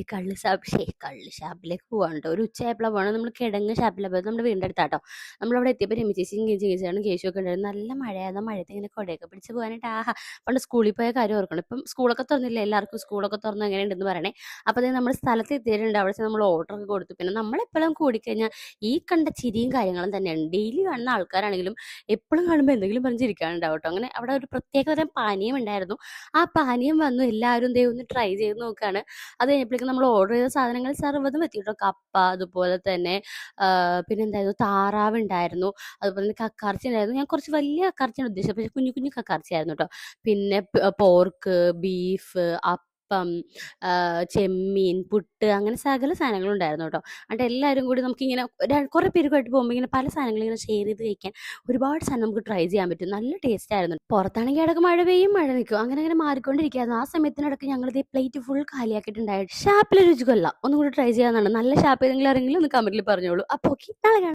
ഈ കള്ള് ഷാപ്പിലേക്ക് പോകാൻ കേട്ടോ. ഒരു ഉച്ചയായപ്പോഴാണ് പോകണം. നമ്മൾ കിടങ്ങ് ഷാപ്പിലാണ് പോയത്. നമ്മുടെ വീടിൻ്റെ അടുത്താട്ടോ. നമ്മളവിടെ എത്തിയപ്പോൾ രമി ചേച്ചിയും ചേച്ചിയാണ് കേശുവൊക്കെ ഉണ്ടായിരുന്നു. നല്ല മഴയായിരുന്നു. മഴയത്ത് ഇങ്ങനെ കുടയൊക്കെ പിടിച്ച് പോകാനായിട്ട് പണ്ട് സ്കൂളിൽ പോയ കാര്യം ഓർക്കണം. ഇപ്പം സ്കൂളൊക്കെ തുറന്നില്ല, എല്ലാവർക്കും സ്കൂളൊക്കെ തുറന്ന് എങ്ങനെയുണ്ടെന്ന് പറയണേ. അപ്പോൾ അതേ നമ്മൾ സ്ഥലത്ത് എത്തിയിട്ടുണ്ട്. അവിടെ നമ്മൾ ഓർഡറൊക്കെ കൊടുത്തു. പിന്നെ നമ്മളെപ്പോഴും കൂടിക്കഴിഞ്ഞാൽ ഈ കണ്ട ചിരിയും കാര്യങ്ങളും തന്നെയാണ്. ഡെയിലി കാണുന്ന ആൾക്കാരാണെങ്കിലും എപ്പോഴും കാണുമ്പോൾ എന്തെങ്കിലും പറഞ്ഞ് ചിരിക്കാനുണ്ടാവും കേട്ടോ. അങ്ങനെ അവിടെ ഒരു പ്രത്യേക തരം പാനീയം ഉണ്ടായിരുന്നു. ആ പാനീയം വന്നു. എല്ലാവരും ദേ ഒന്ന് ട്രൈ ചെയ്ത് നോക്കുകയാണ്. അത് കഴിഞ്ഞപ്പോഴേക്കും നമ്മൾ ഓർഡർ ചെയ്ത സാധനങ്ങൾ സർവ്വതും എത്തി കേട്ടോ. കപ്പ, അതുപോലെ തന്നെ പിന്നെ എന്തായിരുന്നു, താറാവ് ഉണ്ടായിരുന്നു, അതുപോലെ തന്നെ കക്കയിറച്ചി ഉണ്ടായിരുന്നു. ഞാൻ കുറച്ച് വലിയ കക്കയിറച്ചിയാണ് ഉദ്ദേശിച്ചത്, പക്ഷേ കുഞ്ഞു കുഞ്ഞു കക്കയിറച്ചി ആയിരുന്നു കേട്ടോ. പിന്നെ പോർക്ക്, ബീഫ്, അപ്പം, ചെമ്മീൻ, പുട്ട്, അങ്ങനെ സകല സാധനങ്ങളും ഉണ്ടായിരുന്നു കേട്ടോ. എന്നിട്ട് എല്ലാവരും കൂടി നമുക്കിങ്ങനെ കുറേ പേരുമായിട്ട് പോകുമ്പോൾ ഇങ്ങനെ പല സാധനങ്ങൾ ഇങ്ങനെ ഷെയർ ചെയ്ത് കഴിക്കാൻ ഒരുപാട് സാധനം നമുക്ക് ട്രൈ ചെയ്യാൻ പറ്റും. നല്ല ടേസ്റ്റ് ആയിരുന്നു. പുറത്താണെങ്കിൽ ഇടയ്ക്ക് മഴ പെയ്യും, മഴ നിൽക്കും, അങ്ങനെ അങ്ങനെ മാറിക്കൊണ്ടിരിക്കുകയായിരുന്നു. ആ സമയത്തിനിടയ്ക്ക് ഞങ്ങളിത് പ്ലേറ്റ് ഫുൾ കാലിയാക്കിയിട്ടുണ്ടായിരുന്നു. ഷാപ്പിലെ രുചികൊല്ല, ഒന്നും കൂടി ട്രൈ ചെയ്യാന്നാണ്. നല്ല ഷാപ്പ് ഏതെങ്കിലും ആരെങ്കിലും ഒന്ന് കമന്റിൽ പറഞ്ഞോളൂ. അപ്പോൾ ഓക്കെ, നാളെ കാണാം.